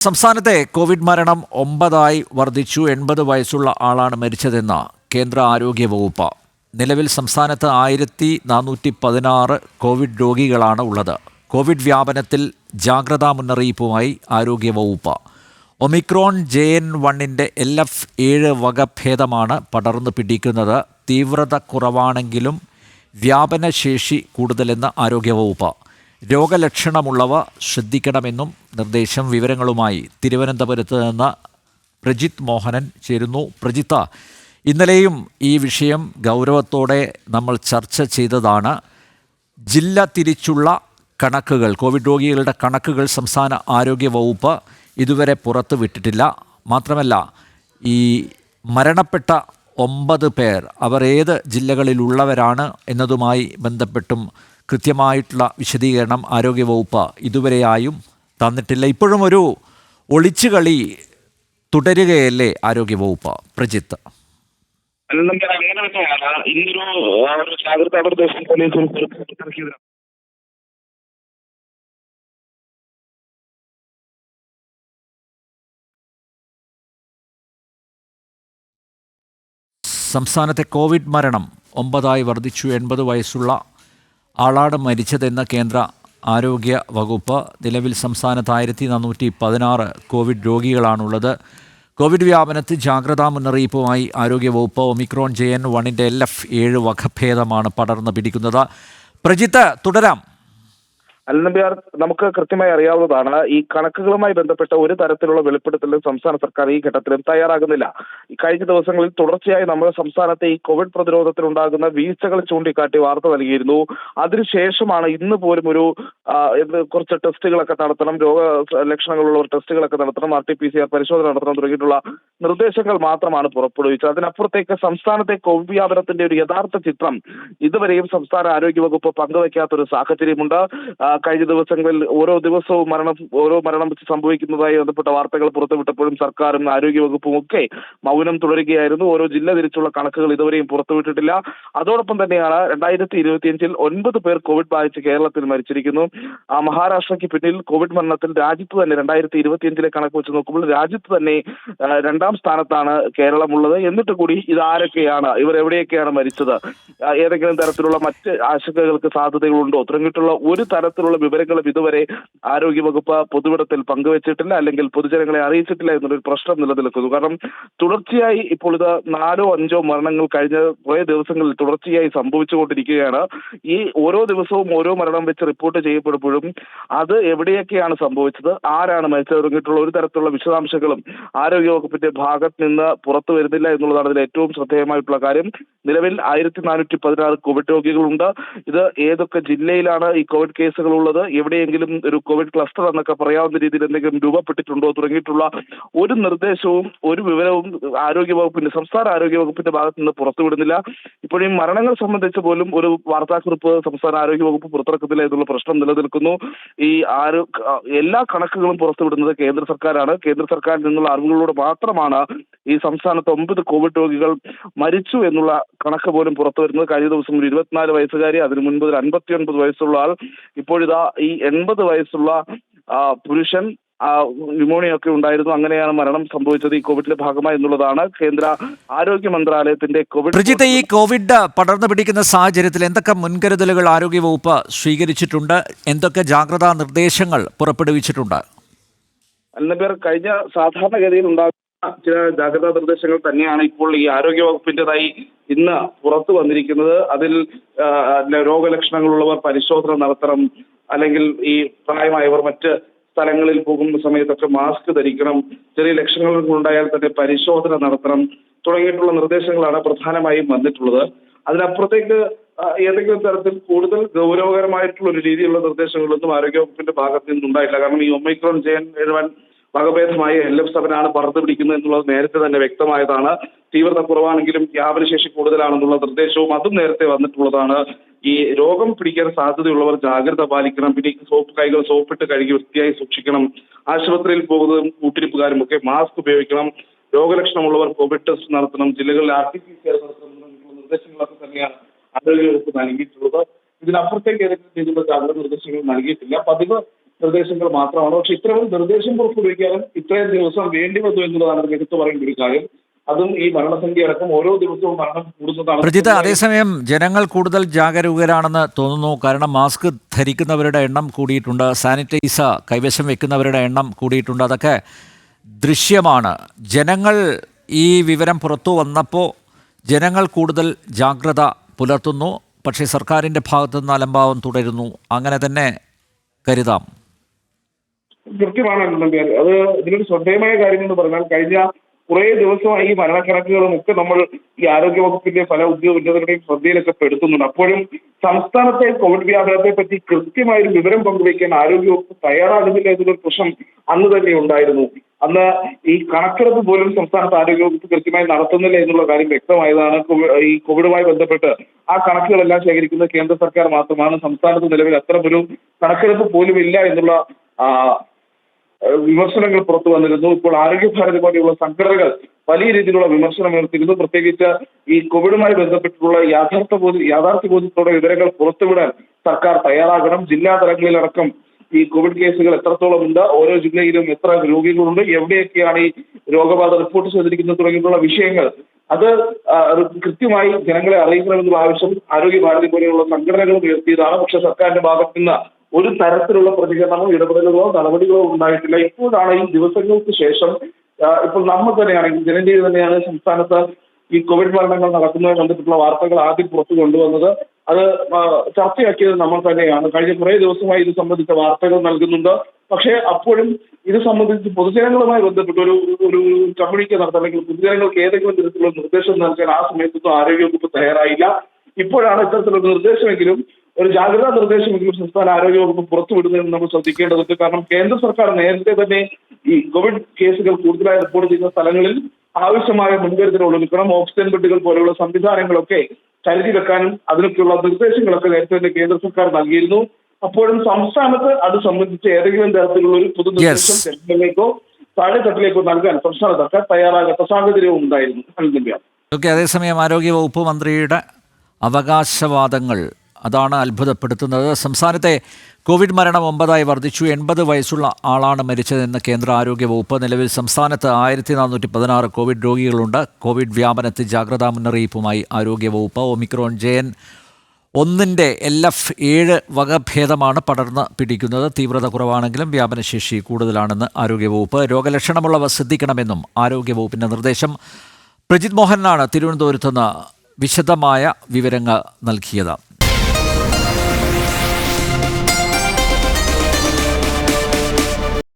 സംസ്ഥാനത്തെ കോവിഡ് മരണം 9 വർദ്ധിച്ചു. 80 വയസ്സുള്ള ആളാണ് മരിച്ചതെന്ന് കേന്ദ്ര ആരോഗ്യ വകുപ്പ്. നിലവിൽ സംസ്ഥാനത്ത് 1416 കോവിഡ് രോഗികളാണ് ഉള്ളത്. കോവിഡ് വ്യാപനത്തിൽ ജാഗ്രതാ മുന്നറിയിപ്പുമായി ആരോഗ്യ വകുപ്പ്. ഒമിക്രോൺ JN1-ന്റെ LF7 വകഭേദമാണ് പടർന്നു പിടിക്കുന്നത്. തീവ്രത കുറവാണെങ്കിലും വ്യാപനശേഷി കൂടുതലെന്ന് ആരോഗ്യവകുപ്പ്. രോഗലക്ഷണമുള്ളവ ശ്രദ്ധിക്കണമെന്നും നിർദ്ദേശം. വിവരങ്ങളുമായി തിരുവനന്തപുരത്ത് നിന്ന് പ്രജിത്ത് മോഹനൻ ചേരുന്നു. പ്രജിത്ത്, ഇന്നലെയും ഈ വിഷയം ഗൗരവത്തോടെ നമ്മൾ ചർച്ച ചെയ്തതാണ്. ജില്ല തിരിച്ചുള്ള കണക്കുകൾ, കോവിഡ് രോഗികളുടെ കണക്കുകൾ സംസ്ഥാന ആരോഗ്യ വകുപ്പ് ഇതുവരെ പുറത്തു വിട്ടിട്ടില്ല. മാത്രമല്ല, ഈ മരണപ്പെട്ട 9 പേർ അവർ ഏത് ജില്ലകളിലുള്ളവരാണ് എന്നതുമായി ബന്ധപ്പെട്ടും കൃത്യമായിട്ടുള്ള വിശദീകരണം ആരോഗ്യവകുപ്പ് ഇതുവരെയായും തന്നിട്ടില്ല. ഇപ്പോഴും ഒരു ഒളിച്ചുകളി തുടരുകയല്ലേ ആരോഗ്യവകുപ്പ്? പ്രജിത്ത്. അങ്ങനെ തന്നെയാണ്. ഇന്നൊരു ജാഗ്രതാ നിർദ്ദേശം പോലീസും പുറത്തിറക്കിയത്. സംസ്ഥാനത്തെ കോവിഡ് മരണം 9 വർദ്ധിച്ചു. 80 വയസ്സുള്ള ആളാണ് മരിച്ചതെന്ന് കേന്ദ്ര ആരോഗ്യ വകുപ്പ്. നിലവിൽ സംസ്ഥാനത്ത് 1416 കോവിഡ് രോഗികളാണുള്ളത്. കോവിഡ് വ്യാപനത്തിൽ ജാഗ്രതാ മുന്നറിയിപ്പുമായി ആരോഗ്യവകുപ്പ്. ഒമിക്രോൺ JN1-ന്റെ LF7 വകഭേദമാണ് പടർന്നു പിടിക്കുന്നത്. പ്രജിത്ത്, തുടരാം. അൽനബിയാർ, നമുക്ക് കൃത്യമായി അറിയാവുന്നതാണ്, ഈ കണക്കുകളുമായി ബന്ധപ്പെട്ട ഒരു തരത്തിലുള്ള വെളിപ്പെടുത്തലും സംസ്ഥാന സർക്കാർ ഈ ഘട്ടത്തിലും തയ്യാറാകുന്നില്ല. കഴിഞ്ഞ ദിവസങ്ങളിൽ തുടർച്ചയായി നമ്മുടെ സംസ്ഥാനത്തെ ഈ കോവിഡ് പ്രതിരോധത്തിലുണ്ടാകുന്ന വീഴ്ചകൾ ചൂണ്ടിക്കാട്ടി വാർത്ത നൽകിയിരുന്നു. അതിനുശേഷമാണ് ഇന്ന് പോലും കുറച്ച് ടെസ്റ്റുകളൊക്കെ നടത്തണം, രോഗലക്ഷണങ്ങളുള്ള ടെസ്റ്റുകളൊക്കെ നടത്തണം, RT-PCR പരിശോധന നടത്തണം തുടങ്ങിയിട്ടുള്ള നിർദ്ദേശങ്ങൾ മാത്രമാണ് പുറപ്പെടുവിച്ചത്. അതിനപ്പുറത്തേക്ക് സംസ്ഥാനത്തെ കോവിഡ് വ്യാപനത്തിന്റെ ഒരു യഥാർത്ഥ ചിത്രം ഇതുവരെയും സംസ്ഥാന ആരോഗ്യവകുപ്പ് പങ്കുവയ്ക്കാത്തൊരു സാഹചര്യമുണ്ട്. കഴിഞ്ഞ ദിവസങ്ങളിൽ ഓരോ ദിവസവും മരണം സംഭവിക്കുന്നതായി ബന്ധപ്പെട്ട വാർത്തകൾ പുറത്തുവിട്ടപ്പോഴും സർക്കാരും ആരോഗ്യവകുപ്പും ഒക്കെ മൗനം തുടരുകയായിരുന്നു. ഓരോ ജില്ല തിരിച്ചുള്ള കണക്കുകൾ ഇതുവരെയും പുറത്തുവിട്ടിട്ടില്ല. അതോടൊപ്പം തന്നെയാണ് 2025-ൽ 9 പേർ കോവിഡ് ബാധിച്ച് കേരളത്തിൽ മരിച്ചിരിക്കുന്നു. മഹാരാഷ്ട്രയ്ക്ക് പിന്നിൽ കോവിഡ് മരണത്തിൽ രാജ്യത്ത് തന്നെ 2025-ലെ കണക്ക് വെച്ച് നോക്കുമ്പോൾ രാജ്യത്ത് തന്നെ 2ാം സ്ഥാനത്താണ് കേരളമുള്ളത്. എന്നിട്ട് കൂടി ഇവർ എവിടെയൊക്കെയാണ് മരിച്ചത്, ഏതെങ്കിലും തരത്തിലുള്ള മറ്റ് ആശങ്കകൾക്ക് സാധ്യതകളുണ്ടോ തുടങ്ങിയിട്ടുള്ള ഒരു തരത്തിലുള്ള വിവരങ്ങളും ഇതുവരെ ആരോഗ്യവകുപ്പ് പൊതുവിടത്തിൽ പങ്കുവച്ചിട്ടില്ല, അല്ലെങ്കിൽ പൊതുജനങ്ങളെ അറിയിച്ചിട്ടില്ല എന്നൊരു പ്രശ്നം നിലനിൽക്കുന്നു. കാരണം തുടർച്ചയായി ഇപ്പോൾ ഇത് 4ഓ 5ഓ മരണങ്ങൾ കഴിഞ്ഞ കുറേ ദിവസങ്ങളിൽ തുടർച്ചയായി സംഭവിച്ചുകൊണ്ടിരിക്കുകയാണ്. ഈ ഓരോ ദിവസവും ഓരോ മരണം വെച്ച് റിപ്പോർട്ട് ചെയ്യപ്പെടുമ്പോഴും അത് എവിടെയൊക്കെയാണ് സംഭവിച്ചത്, ആരാണ് മരിച്ചത് തുടങ്ങിയിട്ടുള്ള ഒരു തരത്തിലുള്ള വിശദാംശങ്ങളും ആരോഗ്യവകുപ്പിന്റെ ഭാഗത്ത് നിന്ന് പുറത്തു വരുന്നില്ല എന്നുള്ളതാണ് ഇതിൽ ഏറ്റവും ശ്രദ്ധേയമായിട്ടുള്ള കാര്യം. നിലവിൽ 1416 കോവിഡ് രോഗികളുണ്ട്. ഇത് ഏതൊക്കെ ജില്ലയിലാണ് ഈ കോവിഡ് കേസുകൾ ഉള്ളത്, എവിടെയെങ്കിലും ഒരു കോവിഡ് ക്ലസ്റ്റർ എന്നൊക്കെ പറയാവുന്ന രീതിയിൽ എന്തെങ്കിലും രൂപപ്പെട്ടിട്ടുണ്ടോ തുടങ്ങിയിട്ടുള്ള ഒരു നിർദ്ദേശവും ഒരു വിവരവും സംസ്ഥാന ആരോഗ്യവകുപ്പിന്റെ ഭാഗത്ത് നിന്ന് പുറത്തുവിടുന്നില്ല. ഇപ്പോഴും മരണങ്ങൾ സംബന്ധിച്ച് പോലും ഒരു വാർത്താക്കുറിപ്പ് സംസ്ഥാന ആരോഗ്യവകുപ്പ് പുറത്തിറക്കുന്നില്ല എന്നുള്ള പ്രശ്നം നിലനിൽക്കുന്നു. എല്ലാ കണക്കുകളും പുറത്തുവിടുന്നത് കേന്ദ്ര സർക്കാരാണ്. കേന്ദ്ര സർക്കാരിൽ നിന്നുള്ള അറിവുകളോട് മാത്രമാണ് ഈ സംസ്ഥാനത്ത് 9 കോവിഡ് രോഗികൾ മരിച്ചു എന്നുള്ള കണക്ക് പോലും പുറത്തു വരുന്നത്. കഴിഞ്ഞ ദിവസം ഒരു 24 വയസ്സുകാരി, അതിനു മുൻപ് ഒരു 59 വയസ്സുള്ള ആൾ, ഇപ്പോഴിതാ ഈ 80 വയസ്സുള്ള പുരുഷൻ ന്യൂമോണിയ ഒക്കെ ഉണ്ടായിരുന്നു. അങ്ങനെയാണ് മരണം സംഭവിച്ചത് ഈ കോവിഡിന്റെ ഭാഗമായി എന്നുള്ളതാണ് കേന്ദ്ര ആരോഗ്യ മന്ത്രാലയത്തിന്റെ കോവിഡ്. പ്രജിത്ത്, ഈ കോവിഡ് പടർന്നു പിടിക്കുന്ന സാഹചര്യത്തിൽ എന്തൊക്കെ മുൻകരുതലുകൾ ആരോഗ്യവകുപ്പ് സ്വീകരിച്ചിട്ടുണ്ട്? എന്തൊക്കെ ജാഗ്രതാ നിർദ്ദേശങ്ങൾ പുറപ്പെടുവിച്ചിട്ടുണ്ട്? അൽനബീർ, കഴിഞ്ഞ സാധാരണഗതിയിൽ ഉണ്ടാകുന്ന ചില ജാഗ്രതാ നിർദ്ദേശങ്ങൾ തന്നെയാണ് ഇപ്പോൾ ഈ ആരോഗ്യവകുപ്പിന്റേതായി ഇന്ന് പുറത്തു വന്നിരിക്കുന്നത്. അതിൽ രോഗലക്ഷണങ്ങളുള്ളവർ പരിശോധന നടത്തണം, അല്ലെങ്കിൽ ഈ പ്രായമായവർ മറ്റ് സ്ഥലങ്ങളിൽ പോകുന്ന സമയത്തൊക്കെ മാസ്ക് ധരിക്കണം, ചെറിയ ലക്ഷണങ്ങൾ ഉണ്ടായാൽ തന്നെ പരിശോധന നടത്തണം തുടങ്ങിയിട്ടുള്ള നിർദ്ദേശങ്ങളാണ് പ്രധാനമായും വന്നിട്ടുള്ളത്. അതിനപ്പുറത്തേക്ക് ഏതെങ്കിലും തരത്തിൽ കൂടുതൽ ഗൗരവകരമായിട്ടുള്ള ഒരു രീതിയിലുള്ള നിർദ്ദേശങ്ങളൊന്നും ആരോഗ്യവകുപ്പിന്റെ ഭാഗത്ത് നിന്നുണ്ടായില്ല. കാരണം ഈ ഒമിക്രോൺ JN1 വകഭേദമായ LF7 ആണ് പടർന്നു പിടിക്കുന്നത് എന്നുള്ളത് നേരത്തെ തന്നെ വ്യക്തമായതാണ്. തീവ്രത കുറവാണെങ്കിലും വ്യാപനശേഷി കൂടുതലാണെന്നുള്ള നിർദ്ദേശവും അതും നേരത്തെ വന്നിട്ടുള്ളതാണ്. ഈ രോഗം പിടിക്കാൻ സാധ്യതയുള്ളവർ ജാഗ്രത പാലിക്കണം. പിന്നെ കൈകൾ സോപ്പിട്ട് കഴുകി വൃത്തിയായി സൂക്ഷിക്കണം. ആശുപത്രിയിൽ പോകുന്നതും കൂട്ടിരിപ്പുകാരും ഒക്കെ മാസ്ക് ഉപയോഗിക്കണം. രോഗലക്ഷണമുള്ളവർ കോവിഡ് ടെസ്റ്റ് നടത്തണം. ജില്ലകളിൽ RT-PCR നടത്തണം. നിർദ്ദേശങ്ങളൊക്കെ തന്നെയാണ് ആരോഗ്യവകുപ്പ് നൽകിയിട്ടുള്ളത്. ഇതിനപ്പുറത്തേക്ക് ഏതെങ്കിലും രീതിയിലുള്ള ജാഗ്രത നിർദ്ദേശങ്ങൾ നൽകിയിട്ടില്ല. പതിവ് നിർദ്ദേശങ്ങൾ മാത്രമാണ്. പക്ഷെ ഇത്തരം നിർദ്ദേശം പുറപ്പെടുവിക്കാനും ഇത്രയും ദിവസം വേണ്ടി വന്നു എന്നുള്ളതാണ് എടുത്തു പറയേണ്ട ഒരു കാര്യം. അതും ഈ മരണസംഖ്യ അടക്കം ഓരോ ദിവസവും മരണം കൂടുന്നതാണ്. പ്രജിത്ത്, അതേസമയം ജനങ്ങൾ കൂടുതൽ ജാഗരൂകരാണെന്ന് തോന്നുന്നു. കാരണം മാസ്ക് ധരിക്കുന്നവരുടെ എണ്ണം കൂടിയിട്ടുണ്ട്, സാനിറ്റൈസർ കൈവശം വെക്കുന്നവരുടെ എണ്ണം കൂടിയിട്ടുണ്ട്. അതൊക്കെ ദൃശ്യമാണ്. ജനങ്ങൾ ഈ വിവരം പുറത്തു വന്നപ്പോൾ ജനങ്ങൾ കൂടുതൽ ജാഗ്രത പുലർത്തുന്നു. പക്ഷേ സർക്കാരിൻ്റെ ഭാഗത്തുനിന്ന് അലംഭാവം തുടരുന്നു. അങ്ങനെ തന്നെ കരുതാം. കൃത്യമാണ് നമ്പ്യാർ. അത് ഇതിലൊരു ശ്രദ്ധേയമായ കാര്യം എന്ന് പറഞ്ഞാൽ കഴിഞ്ഞ കുറേ ദിവസമായി ഈ മരണക്കണക്കുകളും ഒക്കെ നമ്മൾ ഈ ആരോഗ്യവകുപ്പിന്റെ പല ഉദ്യോഗസ്ഥരുടെയും ശ്രദ്ധയിലൊക്കെ പെടുത്തുന്നുണ്ട്. അപ്പോഴും സംസ്ഥാനത്തെ കോവിഡ് വ്യാപനത്തെ പറ്റി കൃത്യമായൊരു വിവരം പങ്കുവയ്ക്കാൻ ആരോഗ്യവകുപ്പ് തയ്യാറാകുന്നില്ല എന്നൊരു പ്രശ്നം അന്ന് തന്നെ ഉണ്ടായിരുന്നു. അന്ന് ഈ കണക്കെടുപ്പ് പോലും സംസ്ഥാനത്ത് ആരോഗ്യവകുപ്പ് കൃത്യമായി നടത്തുന്നില്ല എന്നുള്ള കാര്യം വ്യക്തമായതാണ്. ഈ കോവിഡുമായി ബന്ധപ്പെട്ട് ആ കണക്കുകളെല്ലാം ശേഖരിക്കുന്നത് കേന്ദ്ര സർക്കാർ മാത്രമാണ്. സംസ്ഥാനത്ത് നിലവിൽ അത്തരമൊരു കണക്കെടുപ്പ് പോലും ഇല്ല എന്നുള്ള വിമർശനങ്ങൾ പുറത്തു വന്നിരുന്നു. ഇപ്പോൾ ആരോഗ്യഭാരതി പോലെയുള്ള സംഘടനകൾ വലിയ രീതിയിലുള്ള വിമർശനം ഉയർത്തിയിരുന്നു. പ്രത്യേകിച്ച് ഈ കോവിഡുമായി ബന്ധപ്പെട്ടുള്ള യാഥാർത്ഥ്യബോധത്തോടെ വിവരങ്ങൾ പുറത്തുവിടാൻ സർക്കാർ തയ്യാറാകണം. ജില്ലാ തലങ്ങളിലടക്കം ഈ കോവിഡ് കേസുകൾ എത്രത്തോളം ഉണ്ട്, ഓരോ ജില്ലയിലും എത്ര രോഗികളുണ്ട്, എവിടെയൊക്കെയാണ് ഈ രോഗബാധ റിപ്പോർട്ട് ചെയ്തിരിക്കുന്നത് തുടങ്ങിയിട്ടുള്ള വിഷയങ്ങൾ അത് കൃത്യമായി ജനങ്ങളെ അറിയിക്കണമെന്നുള്ള ആവശ്യം ആരോഗ്യഭാരതി പോലെയുള്ള സംഘടനകൾ ഉയർത്തിയതാണ്. പക്ഷെ സർക്കാരിന്റെ ഭാഗത്ത് നിന്ന് ഒരു തരത്തിലുള്ള പ്രതികരണമോ ഇടപെടലുകളോ നടപടികളോ ഉണ്ടായിട്ടില്ല. ഇപ്പോഴാണ് ഈ ദിവസങ്ങൾക്ക് ശേഷം ഇപ്പോൾ നമ്മൾ തന്നെയാണെങ്കിൽ ജനജീവി തന്നെയാണ് സംസ്ഥാനത്ത് ഈ കോവിഡ് മരണങ്ങൾ നടക്കുന്നതുമായി ബന്ധപ്പെട്ടുള്ള വാർത്തകൾ ആദ്യം പുറത്തു കൊണ്ടുവന്നത്. അത് ചർച്ചയാക്കിയത് നമ്മൾ തന്നെയാണ്. കഴിഞ്ഞ കുറേ ദിവസമായി ഇത് സംബന്ധിച്ച വാർത്തകൾ നൽകുന്നുണ്ട്. പക്ഷേ അപ്പോഴും ഇത് സംബന്ധിച്ച് പൊതുജനങ്ങളുമായി ബന്ധപ്പെട്ട് ഒരു കമ്മ്യൂണിറ്റി നടത്താൻ അല്ലെങ്കിൽ പൊതുജനങ്ങൾക്ക് ഏതെങ്കിലും തരത്തിലുള്ള നിർദ്ദേശം നൽകാൻ ആ സമയത്തൊന്നും ആരോഗ്യവകുപ്പ് തയ്യാറായില്ല. ഇപ്പോഴാണ് ഇത്തരത്തിലുള്ള നിർദ്ദേശമെങ്കിലും ഒരു ജാഗ്രതാ നിർദ്ദേശമെങ്കിലും സംസ്ഥാന ആരോഗ്യവകുപ്പ് പുറത്തുവിടുന്നതെന്ന് നമ്മൾ ശ്രദ്ധിക്കേണ്ടതുണ്ട്. കാരണം കേന്ദ്ര സർക്കാർ നേരത്തെ തന്നെ ഈ കോവിഡ് കേസുകൾ കൂടുതലായി റിപ്പോർട്ട് ചെയ്യുന്ന സ്ഥലങ്ങളിൽ ആവശ്യമായ മുൻകരുതലുകൾ എടുക്കണം. ഓക്സിജൻ ബെഡുകൾ പോലെയുള്ള സംവിധാനങ്ങളൊക്കെ കരുതി വെക്കാനും അതിനൊക്കെയുള്ള നിർദ്ദേശങ്ങളൊക്കെ നേരത്തെ തന്നെ കേന്ദ്ര സർക്കാർ നൽകിയിരുന്നു. അപ്പോഴും സംസ്ഥാനത്ത് അത് സംബന്ധിച്ച് ഏതെങ്കിലും തരത്തിലുള്ള ഒരു പൊതുനിർദ്ദേശം ജനങ്ങളിലേക്കോ താഴെത്തട്ടിലേക്കോ നൽകാൻ സംസ്ഥാന സർക്കാർ തയ്യാറാകാത്ത സാഹചര്യവും ഉണ്ടായിരുന്നു. അതേസമയം ആരോഗ്യവകുപ്പ് മന്ത്രിയുടെ അവകാശവാദങ്ങൾ അതാണ് അത്ഭുതപ്പെടുത്തുന്നത്. സംസ്ഥാനത്തെ കോവിഡ് മരണം 9 വർദ്ധിച്ചു. 80 വയസ്സുള്ള ആളാണ് മരിച്ചതെന്ന് കേന്ദ്ര ആരോഗ്യവകുപ്പ്. നിലവിൽ സംസ്ഥാനത്ത് 1416 കോവിഡ് രോഗികളുണ്ട്. കോവിഡ് വ്യാപനത്തിൽ ജാഗ്രതാ മുന്നറിയിപ്പുമായി ആരോഗ്യവകുപ്പ്. ഒമിക്രോൺ JN.1 LF7 വകഭേദമാണ് പടർന്ന് പിടിക്കുന്നത്. തീവ്രത കുറവാണെങ്കിലും വ്യാപനശേഷി കൂടുതലാണെന്ന് ആരോഗ്യവകുപ്പ്. രോഗലക്ഷണമുള്ളവർ ശ്രദ്ധിക്കണമെന്നും ആരോഗ്യവകുപ്പിൻ്റെ നിർദ്ദേശം. പ്രജിത് മോഹനാണ് തിരുവനന്തപുരത്ത് നിന്ന് വിശദമായ വിവരങ്ങൾ നൽകിയത്.